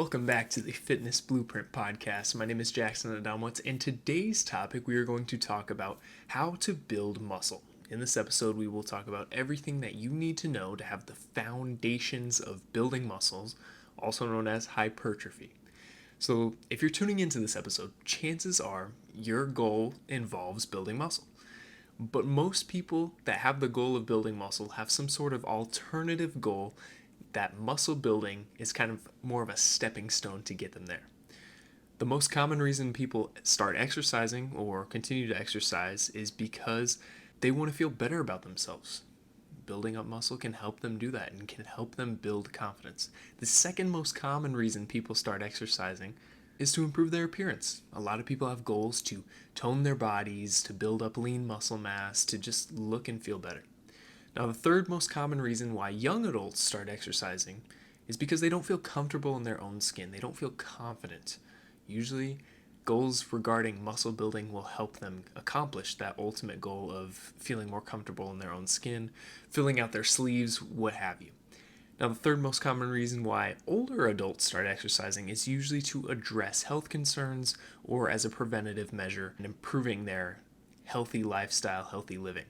Welcome back to the Fitness Blueprint Podcast. My name is Jackson Adamwitz, and today's topic we are going to talk about how to build muscle. In this episode, we will talk about everything that you need to know to have the foundations of building muscles, also known as hypertrophy. So, if you're tuning into this episode, chances are your goal involves building muscle. But most people that have the goal of building muscle have some sort of alternative goal that muscle building is kind of more of a stepping stone to get them there. The most common reason people start exercising or continue to exercise is because they want to feel better about themselves. Building up muscle can help them do that and can help them build confidence. The second most common reason people start exercising is to improve their appearance. A lot of people have goals to tone their bodies, to build up lean muscle mass, to just look and feel better. Now, the third most common reason why young adults start exercising is because they don't feel comfortable in their own skin. They don't feel confident. Usually, goals regarding muscle building will help them accomplish that ultimate goal of feeling more comfortable in their own skin, filling out their sleeves, what have you. Now, the third most common reason why older adults start exercising is usually to address health concerns or as a preventative measure in improving their healthy lifestyle, healthy living.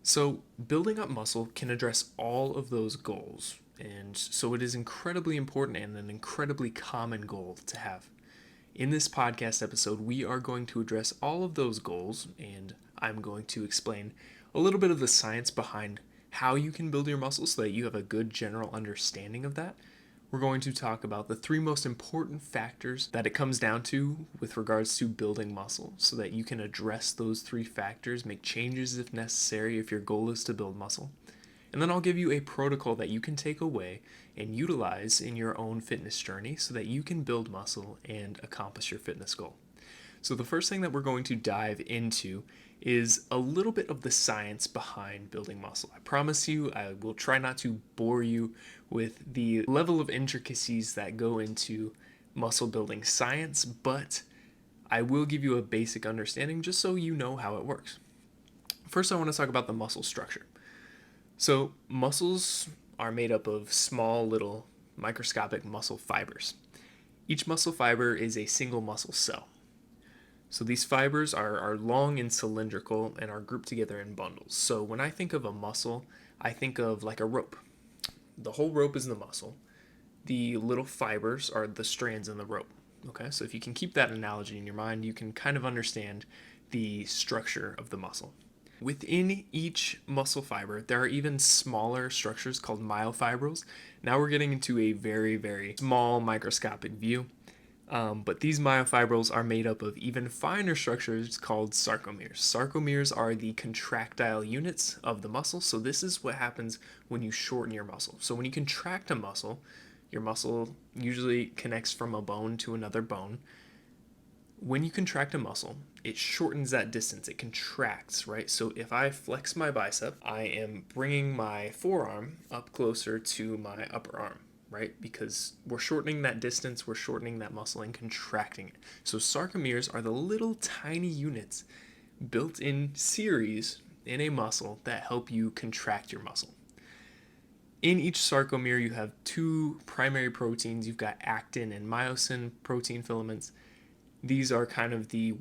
So, building up muscle can address all of those goals, and so it is incredibly important and an incredibly common goal to have. In this podcast episode, we are going to address all of those goals, and I'm going to explain a little bit of the science behind how you can build your muscle so that you have a good general understanding of that. We're going to talk about the three most important factors that it comes down to with regards to building muscle so that you can address those three factors, make changes if necessary if your goal is to build muscle. And then I'll give you a protocol that you can take away and utilize in your own fitness journey so that you can build muscle and accomplish your fitness goal. So the first thing that we're going to dive into is a little bit of the science behind building muscle. I promise you, I will try not to bore you with the level of intricacies that go into muscle building science, but I will give you a basic understanding just so you know how it works. First, I want to talk about the muscle structure. So muscles are made up of small little microscopic muscle fibers. Each muscle fiber is a single muscle cell. So these fibers are long and cylindrical and are grouped together in bundles. So when I think of a muscle, I think of like a rope. The whole rope is the muscle. The little fibers are the strands in the rope. Okay, so if you can keep that analogy in your mind, you can kind of understand the structure of the muscle. Within each muscle fiber, there are even smaller structures called myofibrils. Now we're getting into a very, very small microscopic view. But these myofibrils are made up of even finer structures called sarcomeres. Sarcomeres are the contractile units of the muscle. So this is what happens when you shorten your muscle. So when you contract a muscle, your muscle usually connects from a bone to another bone. When you contract a muscle, it shortens that distance. It contracts, right? So if I flex my bicep, I am bringing my forearm up closer to my upper arm, right? Because we're shortening that distance, we're shortening that muscle and contracting it. So sarcomeres are the little tiny units built in series in a muscle that help you contract your muscle. In each sarcomere, you have two primary proteins. You've got actin and myosin protein filaments. These are kind of the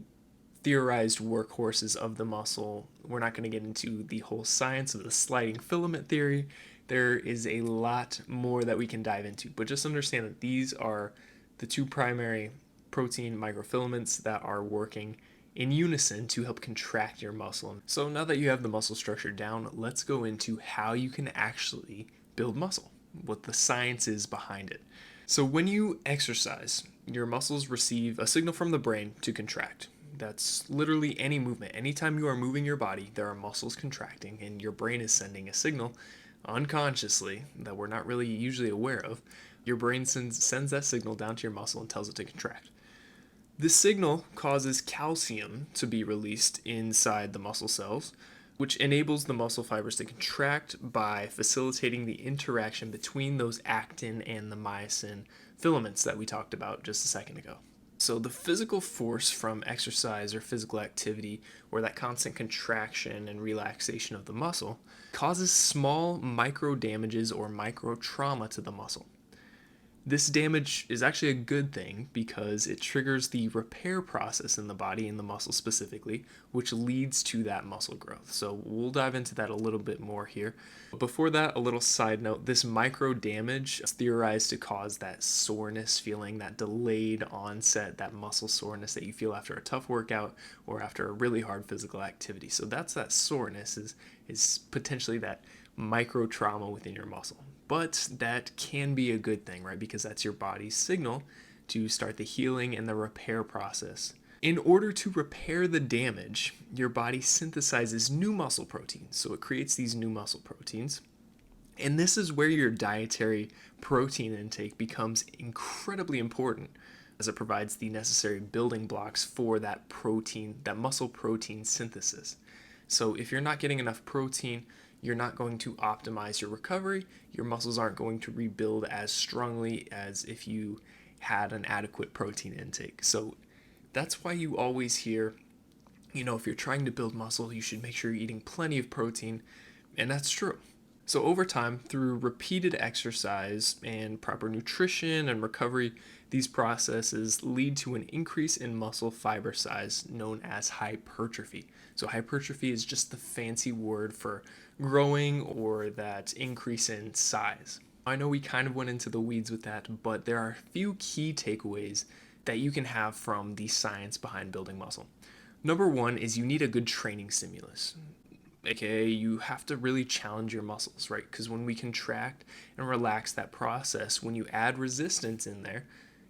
theorized workhorses of the muscle. We're not going to get into the whole science of the sliding filament theory. There is a lot more that we can dive into, but just understand that these are the two primary protein microfilaments that are working in unison to help contract your muscle. So now that you have the muscle structure down, let's go into how you can actually build muscle, what the science is behind it. So when you exercise, your muscles receive a signal from the brain to contract. That's literally any movement. Anytime you are moving your body, there are muscles contracting, and your brain is sending a signal unconsciously that we're not really usually aware of. Your brain sends that signal down to your muscle and tells it to contract. This signal causes calcium to be released inside the muscle cells, which enables the muscle fibers to contract by facilitating the interaction between those actin and the myosin filaments that we talked about just a second ago. So the physical force from exercise or physical activity, or that constant contraction and relaxation of the muscle, causes small micro damages or micro trauma to the muscle. This damage is actually a good thing because it triggers the repair process in the body, in the muscle specifically, which leads to that muscle growth. So we'll dive into that a little bit more here. But before that, a little side note, this micro damage is theorized to cause that soreness feeling, that delayed onset, that muscle soreness that you feel after a tough workout or after a really hard physical activity. So that's that soreness is potentially that micro trauma within your muscle. But that can be a good thing, right? Because that's your body's signal to start the healing and the repair process. In order to repair the damage, your body synthesizes new muscle proteins. So it creates these new muscle proteins. And this is where your dietary protein intake becomes incredibly important, as it provides the necessary building blocks for that protein, that muscle protein synthesis. So if you're not getting enough protein, you're not going to optimize your recovery. Your muscles aren't going to rebuild as strongly as if you had an adequate protein intake. So that's why you always hear, if you're trying to build muscle, you should make sure you're eating plenty of protein. And that's true. So over time, through repeated exercise and proper nutrition and recovery, these processes lead to an increase in muscle fiber size known as hypertrophy. So hypertrophy is just the fancy word for growing or that increase in size. I know we kind of went into the weeds with that, but there are a few key takeaways that you can have from the science behind building muscle. Number one is you need a good training stimulus. AKA, you have to really challenge your muscles, right? Because when we contract and relax that process, when you add resistance in there,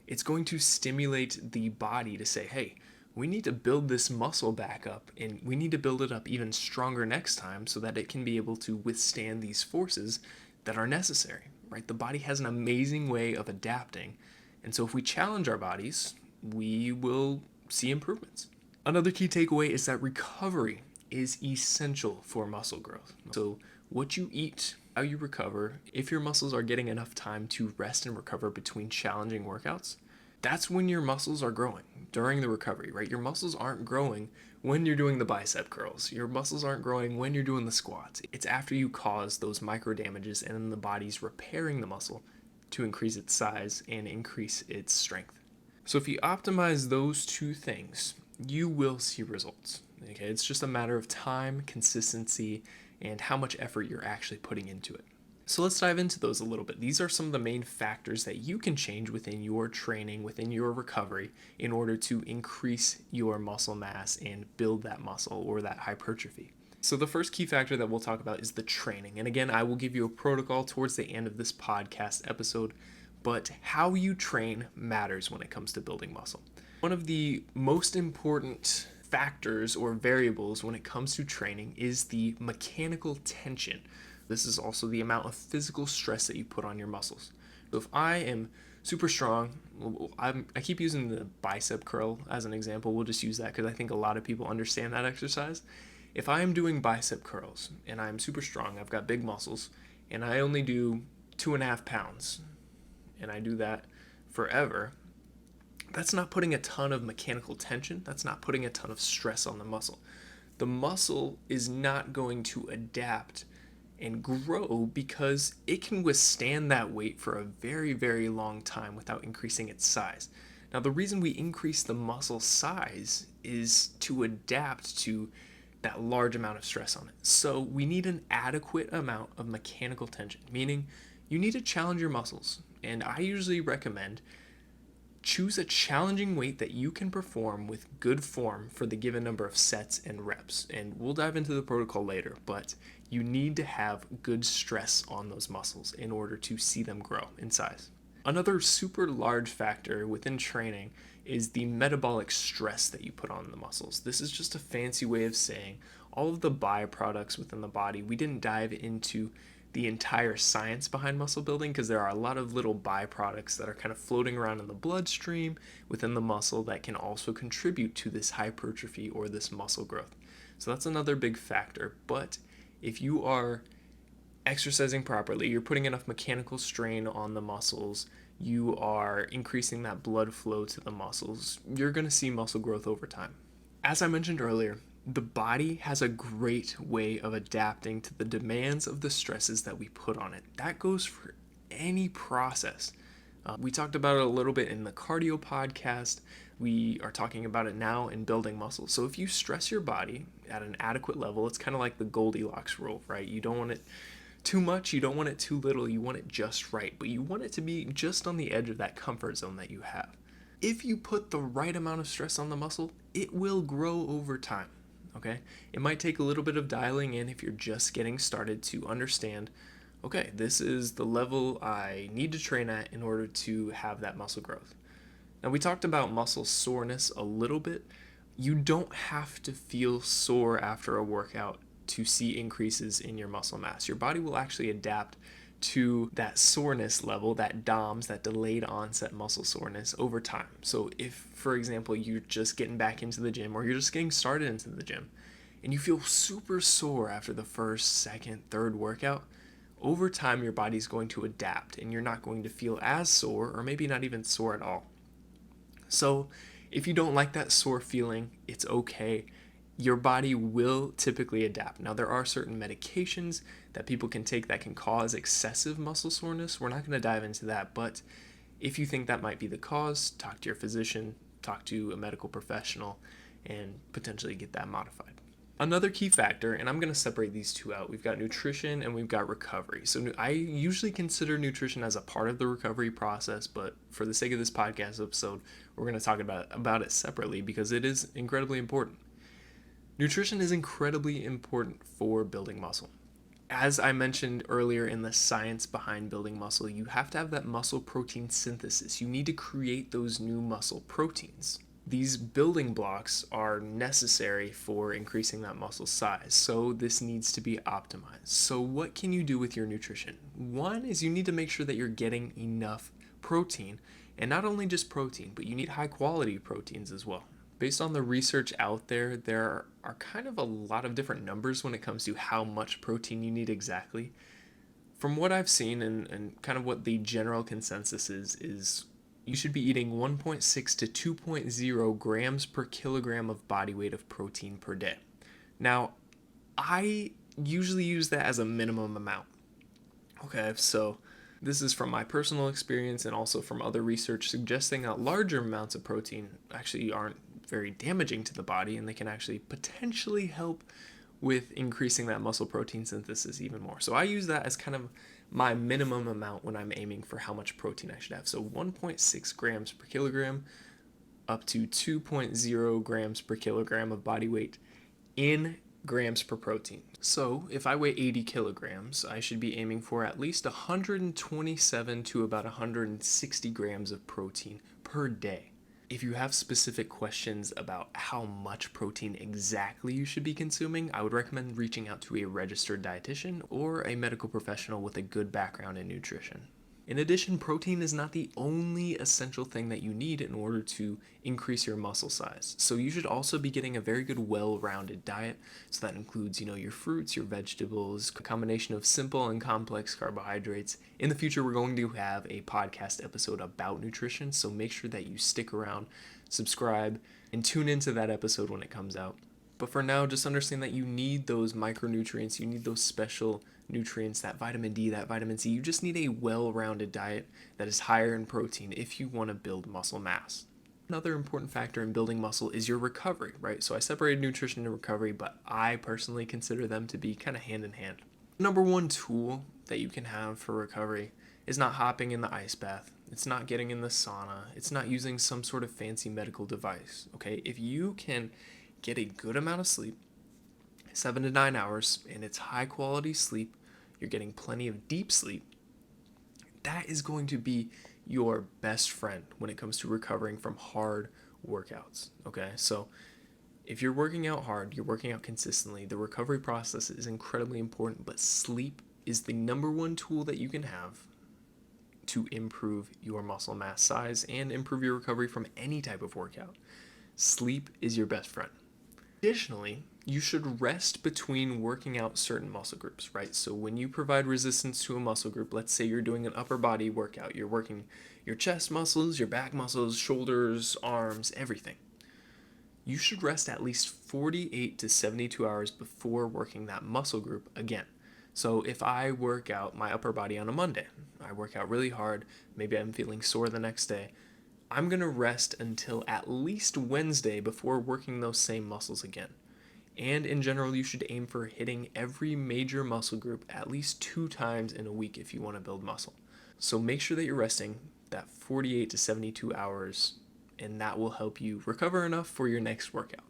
it's going to stimulate the body to say, hey, we need to build this muscle back up, and we need to build it up even stronger next time so that it can be able to withstand these forces that are necessary, right? The body has an amazing way of adapting, and so if we challenge our bodies, we will see improvements. Another key takeaway is that recovery is essential for muscle growth. So what you eat, how you recover, if your muscles are getting enough time to rest and recover between challenging workouts, that's when your muscles are growing during the recovery, right? Your muscles aren't growing when you're doing the bicep curls. Your muscles aren't growing when you're doing the squats. It's after you cause those micro damages and then the body's repairing the muscle to increase its size and increase its strength. So if you optimize those two things, you will see results. Okay, it's just a matter of time, consistency, and how much effort you're actually putting into it. So let's dive into those a little bit. These are some of the main factors that you can change within your training, within your recovery, in order to increase your muscle mass and build that muscle or that hypertrophy. So the first key factor that we'll talk about is the training. And again, I will give you a protocol towards the end of this podcast episode, but how you train matters when it comes to building muscle. One of the most important factors or variables when it comes to training is the mechanical tension. This is also the amount of physical stress that you put on your muscles. So if I am super strong, I keep using the bicep curl as an example. We'll just use that because I think a lot of people understand that exercise. If I am doing bicep curls and I'm super strong, I've got big muscles, and I only do 2.5 pounds, and I do that forever, that's not putting a ton of mechanical tension. That's not putting a ton of stress on the muscle. The muscle is not going to adapt and grow because it can withstand that weight for a very, very long time without increasing its size. Now, the reason we increase the muscle size is to adapt to that large amount of stress on it. So we need an adequate amount of mechanical tension, meaning you need to challenge your muscles. And I usually recommend choose a challenging weight that you can perform with good form for the given number of sets and reps. And we'll dive into the protocol later, but you need to have good stress on those muscles in order to see them grow in size. Another super large factor within training is the metabolic stress that you put on the muscles. This is just a fancy way of saying all of the byproducts within the body. We didn't dive into the entire science behind muscle building because there are a lot of little byproducts that are kind of floating around in the bloodstream within the muscle that can also contribute to this hypertrophy or this muscle growth. So that's another big factor. But if you are exercising properly, you're putting enough mechanical strain on the muscles, you are increasing that blood flow to the muscles, you're going to see muscle growth over time. As I mentioned earlier, the body has a great way of adapting to the demands of the stresses that we put on it. That goes for any process. We talked about it a little bit in the cardio podcast. We are talking about it now in building muscle. So if you stress your body at an adequate level, it's kind of like the Goldilocks rule, right? You don't want it too much, you don't want it too little, you want it just right, but you want it to be just on the edge of that comfort zone that you have. If you put the right amount of stress on the muscle, it will grow over time, okay? It might take a little bit of dialing in if you're just getting started to understand, okay, this is the level I need to train at in order to have that muscle growth. Now, we talked about muscle soreness a little bit. You don't have to feel sore after a workout to see increases in your muscle mass. Your body will actually adapt to that soreness level, that DOMS, that delayed onset muscle soreness over time. So if, for example, you're just getting back into the gym or you're just getting started into the gym and you feel super sore after the first, second, third workout, over time your body's going to adapt and you're not going to feel as sore or maybe not even sore at all. So if you don't like that sore feeling, it's okay. Your body will typically adapt. Now, there are certain medications that people can take that can cause excessive muscle soreness. We're not going to dive into that, but if you think that might be the cause, talk to your physician, talk to a medical professional, and potentially get that modified. Another key factor, and I'm going to separate these two out, we've got nutrition and we've got recovery. So I usually consider nutrition as a part of the recovery process, but for the sake of this podcast episode, we're going to talk about it separately because it is incredibly important. Nutrition is incredibly important for building muscle. As I mentioned earlier in the science behind building muscle, you have to have that muscle protein synthesis. You need to create those new muscle proteins. These building blocks are necessary for increasing that muscle size, so this needs to be optimized. So what can you do with your nutrition? One is you need to make sure that you're getting enough protein, and not only just protein, but you need high quality proteins as well. Based on the research out there, there are kind of a lot of different numbers when it comes to how much protein you need exactly. From what I've seen and kind of what the general consensus is you should be eating 1.6 to 2.0 grams per kilogram of body weight of protein per day. Now, I usually use that as a minimum amount. Okay, so this is from my personal experience and also from other research suggesting that larger amounts of protein actually aren't very damaging to the body and they can actually potentially help with increasing that muscle protein synthesis even more. So I use that as kind of my minimum amount when I'm aiming for how much protein I should have. So 1.6 grams per kilogram up to 2.0 grams per kilogram of body weight in grams per protein. So if I weigh 80 kilograms, I should be aiming for at least 127 to about 160 grams of protein per day. If you have specific questions about how much protein exactly you should be consuming, I would recommend reaching out to a registered dietitian or a medical professional with a good background in nutrition. In addition, protein is not the only essential thing that you need in order to increase your muscle size. So you should also be getting a very good well-rounded diet. So that includes, your fruits, your vegetables, a combination of simple and complex carbohydrates. In the future, we're going to have a podcast episode about nutrition, so make sure that you stick around, subscribe, and tune into that episode when it comes out. But for now, just understand that you need those micronutrients, you need those special nutrients, that vitamin D, that vitamin C. You just need a well-rounded diet that is higher in protein if you want to build muscle mass. Another important factor in building muscle is your recovery, right? So I separated nutrition and recovery, but I personally consider them to be kind of hand in hand. Number one tool that you can have for recovery is not hopping in the ice bath. It's not getting in the sauna. It's not using some sort of fancy medical device, okay? If you can get a good amount of sleep, 7 to 9 hours, and it's high quality sleep, you're getting plenty of deep sleep, that is going to be your best friend when it comes to recovering from hard workouts, okay? So if you're working out hard, you're working out consistently, the recovery process is incredibly important, but sleep is the number one tool that you can have to improve your muscle mass size and improve your recovery from any type of workout. Sleep is your best friend. Additionally, you should rest between working out certain muscle groups, right? So when you provide resistance to a muscle group, let's say you're doing an upper body workout, you're working your chest muscles, your back muscles, shoulders, arms, everything. You should rest at least 48 to 72 hours before working that muscle group again. So if I work out my upper body on a Monday, I work out really hard, maybe I'm feeling sore the next day, I'm going to rest until at least Wednesday before working those same muscles again. And in general, you should aim for hitting every major muscle group at least 2 times in a week if you want to build muscle. So make sure that you're resting that 48 to 72 hours, and that will help you recover enough for your next workout.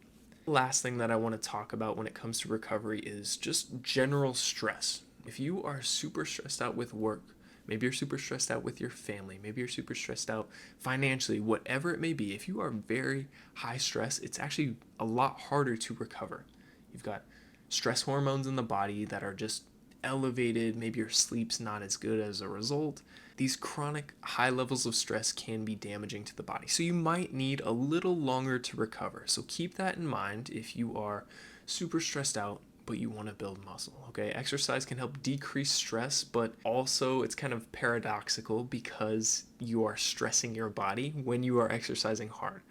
The last thing that I want to talk about when it comes to recovery is just general stress. If you are super stressed out with work, maybe you're super stressed out with your family, maybe you're super stressed out financially, whatever it may be, if you are very high stress, it's actually a lot harder to recover. You've got stress hormones in the body that are just elevated. Maybe your sleep's not as good as a result. These chronic high levels of stress can be damaging to the body. So you might need a little longer to recover. So keep that in mind if you are super stressed out but you want to build muscle. Okay, exercise can help decrease stress, but also it's kind of paradoxical because you are stressing your body when you are exercising hard.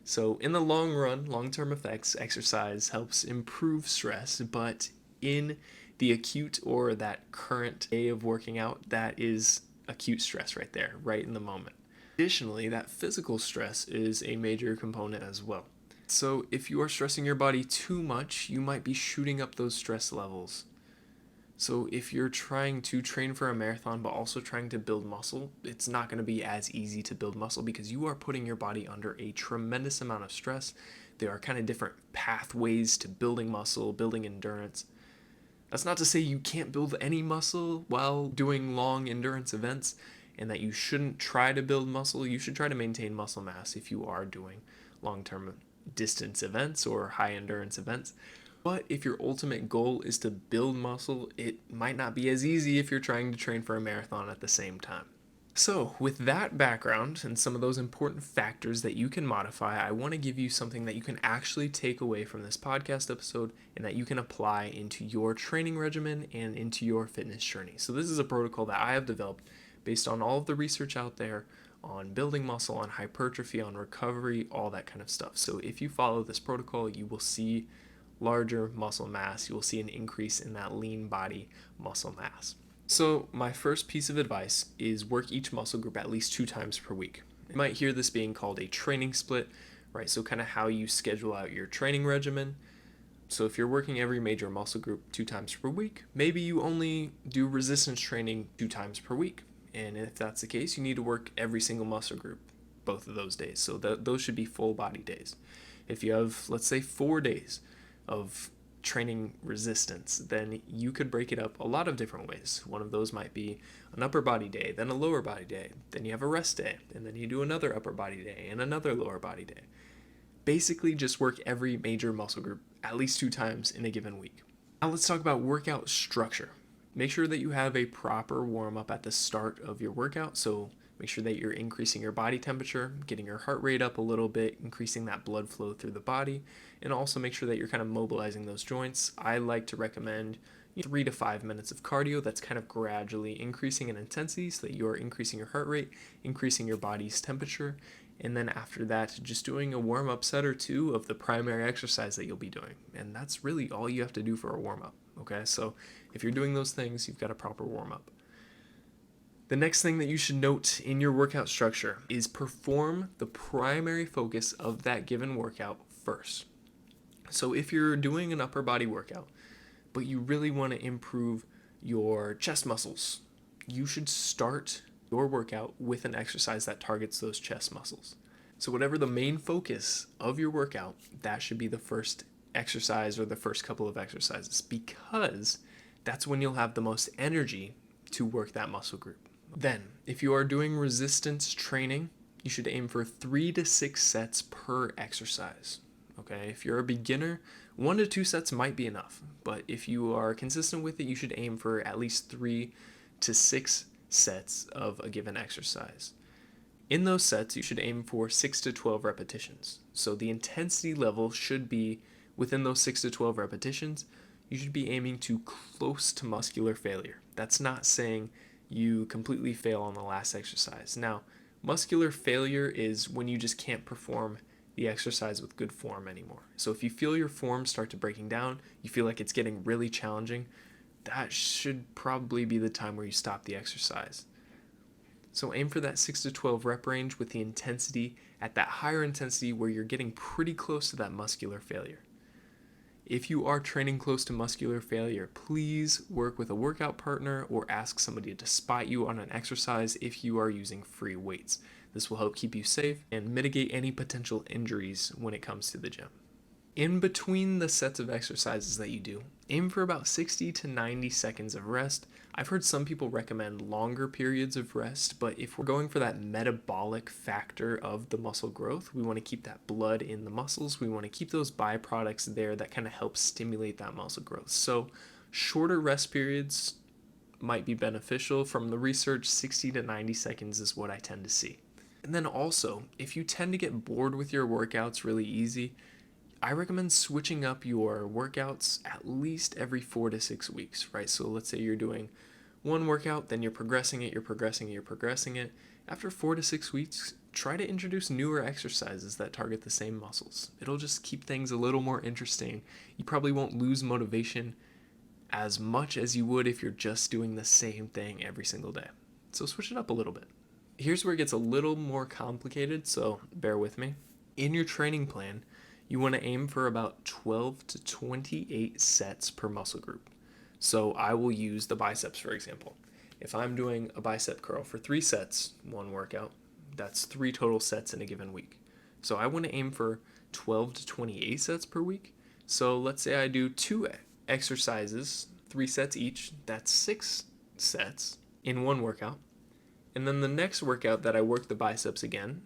So in the long run, long-term effects, exercise helps improve stress, but in the acute or that current day of working out, that is acute stress right there, right in the moment. Additionally, that physical stress is a major component as well. So if you are stressing your body too much, you might be shooting up those stress levels. So if you're trying to train for a marathon but also trying to build muscle, it's not going to be as easy to build muscle because you are putting your body under a tremendous amount of stress. There are kind of different pathways to building muscle, building endurance. That's not to say you can't build any muscle while doing long endurance events and that you shouldn't try to build muscle. You should try to maintain muscle mass if you are doing long-term distance events or high endurance events. But if your ultimate goal is to build muscle, it might not be as easy if you're trying to train for a marathon at the same time. So, with that background and some of those important factors that you can modify, I want to give you something that you can actually take away from this podcast episode and that you can apply into your training regimen and into your fitness journey. So, this is a protocol that I have developed based on all of the research out there on building muscle, on hypertrophy, on recovery, all that kind of stuff. So, if you follow this protocol, you will see larger muscle mass. You will see an increase in that lean body muscle mass. So my first piece of advice is work each muscle group at least 2 times per week. You might hear this being called a training split, right? So kind of how you schedule out your training regimen. So if you're working every major muscle group 2 times per week, maybe you only do resistance training 2 times per week. And if that's the case, you need to work every single muscle group both of those days. So those should be full body days. If you have, let's say, 4 days of training resistance, then you could break it up a lot of different ways. One of those might be an upper body day, then a lower body day, then you have a rest day, and then you do another upper body day and another lower body day. Basically, just work every major muscle group at least 2 times in a given week. Now let's talk about workout structure. Make sure that you have a proper warm-up at the start of your workout. So make sure that you're increasing your body temperature, getting your heart rate up a little bit, increasing that blood flow through the body, and also make sure that you're kind of mobilizing those joints. I like to recommend 3 to 5 minutes of cardio that's kind of gradually increasing in intensity so that you're increasing your heart rate, increasing your body's temperature, and then after that, just doing a warm-up set or two of the primary exercise that you'll be doing. And that's really all you have to do for a warm-up, okay? So if you're doing those things, you've got a proper warm-up. The next thing that you should note in your workout structure is perform the primary focus of that given workout first. So if you're doing an upper body workout, but you really want to improve your chest muscles, you should start your workout with an exercise that targets those chest muscles. So whatever the main focus of your workout, that should be the first exercise or the first couple of exercises, because that's when you'll have the most energy to work that muscle group. Then, if you are doing resistance training, you should aim for 3 to 6 sets per exercise. Okay, if you're a beginner, 1 to 2 sets might be enough, but if you are consistent with it, you should aim for at least 3 to 6 sets of a given exercise. In those sets, you should aim for 6 to 12 repetitions. So the intensity level should be within those 6 to 12 repetitions. You should be aiming to close to muscular failure. That's not saying you completely fail on the last exercise. Now, muscular failure is when you just can't perform the exercise with good form anymore. So if you feel your form start to breaking down, you feel like it's getting really challenging, that should probably be the time where you stop the exercise. So aim for that 6 to 12 rep range with the intensity at that higher intensity where you're getting pretty close to that muscular failure. If you are training close to muscular failure, please work with a workout partner or ask somebody to spot you on an exercise if you are using free weights. This will help keep you safe and mitigate any potential injuries when it comes to the gym. In between the sets of exercises that you do, aim for about 60 to 90 seconds of rest. I've heard some people recommend longer periods of rest, but if we're going for that metabolic factor of the muscle growth, we want to keep that blood in the muscles. We want to keep those byproducts there that kind of help stimulate that muscle growth. So shorter rest periods might be beneficial. From the research, 60 to 90 seconds is what I tend to see. And then also, if you tend to get bored with your workouts really easy, I recommend switching up your workouts at least every 4 to 6 weeks, right? So let's say you're doing one workout, then you're progressing it. After 4 to 6 weeks, try to introduce newer exercises that target the same muscles. It'll just keep things a little more interesting. You probably won't lose motivation as much as you would if you're just doing the same thing every single day. So switch it up a little bit. Here's where it gets a little more complicated, so bear with me. In your training plan, you want to aim for about 12 to 28 sets per muscle group. So I will use the biceps, for example. If I'm doing a bicep curl for 3 sets, one workout, that's 3 total sets in a given week. So I want to aim for 12 to 28 sets per week. So let's say I do 2 exercises, 3 sets each, that's 6 sets in one workout. And then the next workout that I work the biceps again,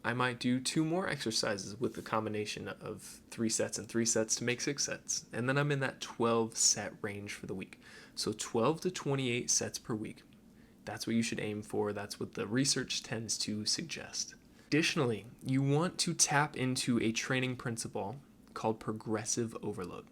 I might do 2 more exercises with the combination of 3 sets and 3 sets to make 6 sets. And then I'm in that 12 set range for the week. So 12 to 28 sets per week. That's what you should aim for. That's what the research tends to suggest. Additionally, you want to tap into a training principle called progressive overload.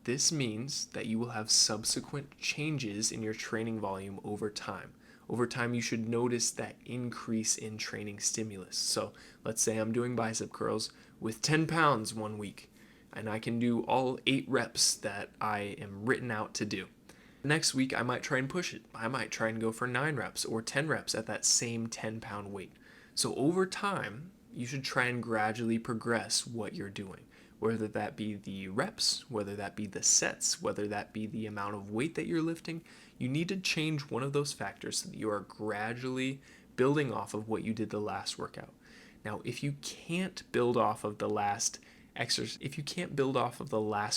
This means that you will have subsequent changes in your training volume over time. Over time, you should notice that increase in training stimulus. So let's say I'm doing bicep curls with 10 pounds one week, and I can do all 8 reps that I am written out to do. Next week, I might try and push it. I might try and go for 9 reps or 10 reps at that same 10-pound weight. So over time, you should try and gradually progress what you're doing, whether that be the reps, whether that be the sets, whether that be the amount of weight that you're lifting. You need to change one of those factors so that you are gradually building off of what you did the last workout. Now, if you can't build off of the last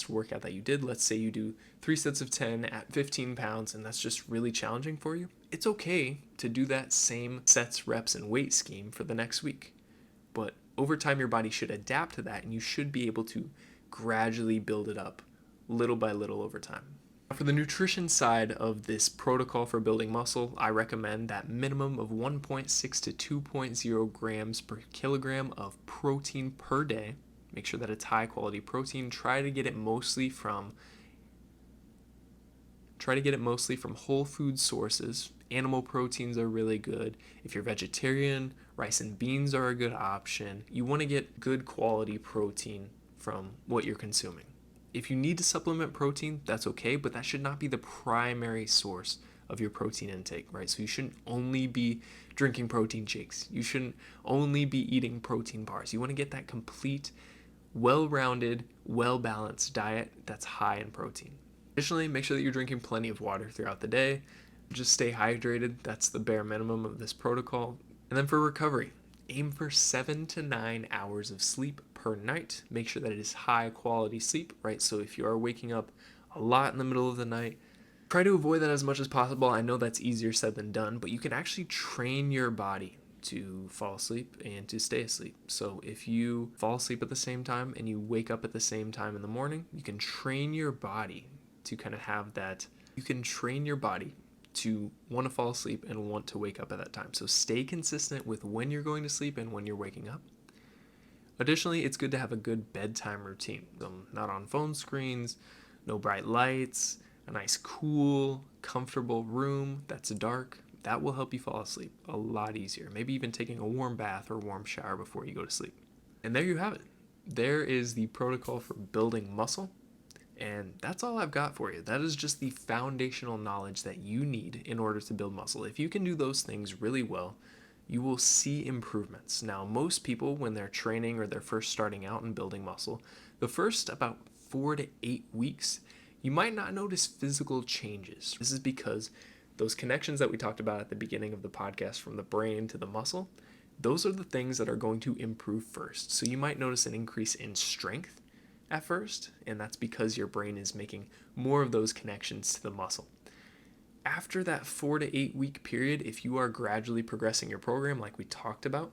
workout that you did, let's say you do 3 sets of 10 at 15 pounds and that's just really challenging for you, it's okay to do that same sets, reps, and weight scheme for the next week. But over time, your body should adapt to that and you should be able to gradually build it up little by little over time. For the nutrition side of this protocol for building muscle, I recommend that minimum of 1.6 to 2.0 grams per kilogram of protein per day. Make sure that it's high quality protein. Try to get it mostly from whole food sources. Animal proteins are really good. If you're vegetarian, rice and beans are a good option. You want to get good quality protein from what you're consuming. If you need to supplement protein, that's okay, but that should not be the primary source of your protein intake, right? So you shouldn't only be drinking protein shakes. You shouldn't only be eating protein bars. You want to get that complete, well-rounded, well-balanced diet that's high in protein. Additionally, make sure that you're drinking plenty of water throughout the day. Just stay hydrated. That's the bare minimum of this protocol. And then for recovery, aim for 7 to 9 hours of sleep per night. Make sure that it is high quality sleep, right? So if you are waking up a lot in the middle of the night, try to avoid that as much as possible. I know that's easier said than done, but you can actually train your body to fall asleep and to stay asleep. So if you fall asleep at the same time and you wake up at the same time in the morning, you can train your body to kind of have that. You can train your body to want to fall asleep and want to wake up at that time. So stay consistent with when you're going to sleep and when you're waking up. Additionally, it's good to have a good bedtime routine. Not on phone screens, no bright lights, a nice cool, comfortable room that's dark. That will help you fall asleep a lot easier. Maybe even taking a warm bath or warm shower before you go to sleep. And there you have it. There is the protocol for building muscle. And that's all I've got for you. That is just the foundational knowledge that you need in order to build muscle. If you can do those things really well, you will see improvements. Now, most people, when they're training or they're first starting out and building muscle, the first about 4 to 8 weeks, you might not notice physical changes. This is because those connections that we talked about at the beginning of the podcast from the brain to the muscle, those are the things that are going to improve first. So you might notice an increase in strength at first, and that's because your brain is making more of those connections to the muscle. After that 4 to 8 week period, if you are gradually progressing your program like we talked about,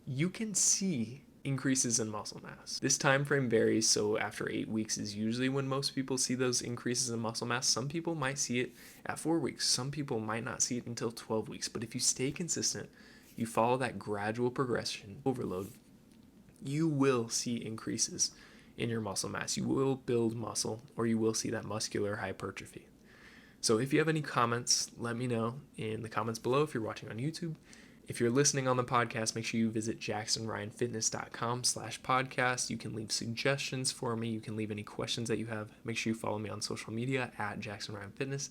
you can see increases in muscle mass. This time frame varies, so after 8 weeks is usually when most people see those increases in muscle mass. Some people might see it at 4 weeks. Some people might not see it until 12 weeks. But if you stay consistent, you follow that gradual progression overload, you will see increases in your muscle mass. You will build muscle, or you will see that muscular hypertrophy. So if you have any comments, let me know in the comments below if you're watching on YouTube. If you're listening on the podcast, make sure you visit jacksonryanfitness.com/podcast. You can leave suggestions for me. You can leave any questions that you have. Make sure you follow me on social media at jacksonryanfitness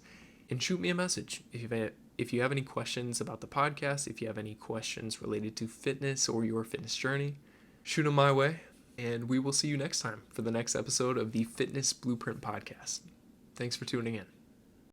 and shoot me a message. If you have any questions about the podcast, if you have any questions related to fitness or your fitness journey, shoot them my way. And we will see you next time for the next episode of the Fitness Blueprint Podcast. Thanks for tuning in.